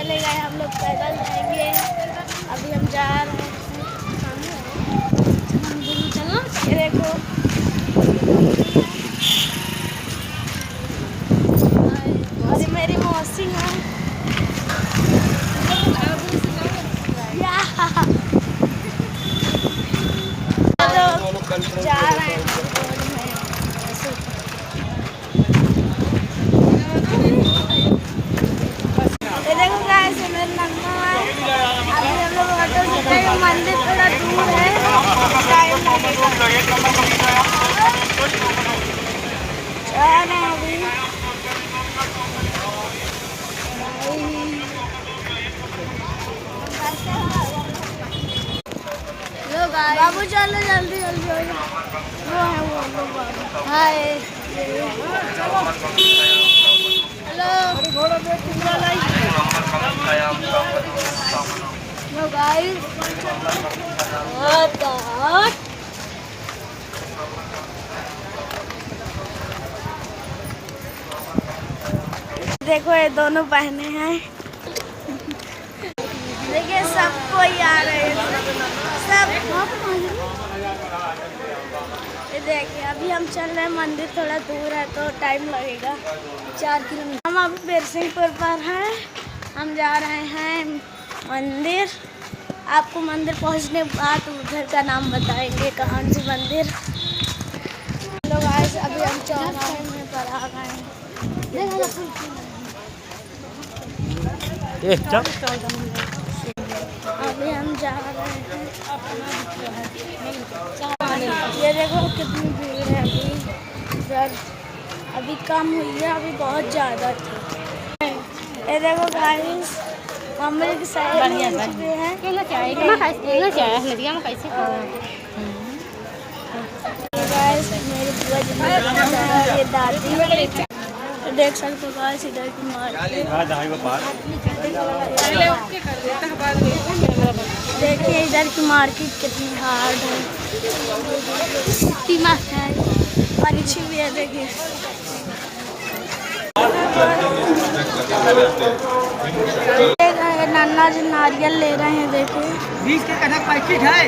चले गए, हम लोग पैदल जाएंगे। अभी हम जा रहे हैं। ये देखो अरे मेरी मौसी है। जा रहे हैं देखो गाइस, मेरे नन्ना है। अभी हम लोग ऑटो से गए, मंदिर थोड़ा दूर है, टाइम लगेगा। अभी बाबू चलो जल्दी जल्दी हो जाओ। वो है वो बाबू। Hi hello hello guys. देखो ये दोनों बहनें हैं। देखिए सबको ही आ रहे हैं सब। ये देखिए अभी हम चल रहे हैं, मंदिर थोड़ा दूर है तो टाइम लगेगा 4 किलोमीटर। हम अभी बिरसिंहपुर पर हैं, हम जा रहे हैं मंदिर। आपको मंदिर पहुंचने के बाद उधर का नाम बताएंगे कहाँ से मंदिर। लोग आए अभी हम चौराहे में पर आ गए हैं। अभी हम जा रहे हैं। ये देखो कितनी भीड़ है अभी इधर। अभी कम हुई है, अभी बहुत ज़्यादा थी। ये देखो गाइस, मम्मी की साइड में हैं। गाइस मेरी बुआ जी, ये दादी देख सकते हो गाइस, इधर की मार्केट। देखिए इधर की मार्केट कितनी हार्ड है, कितनी मस्त है और अच्छी भी है। देखिए नन्ना जी नारियल ले रहे हैं। देखिए 20 के कनक पैकेट है।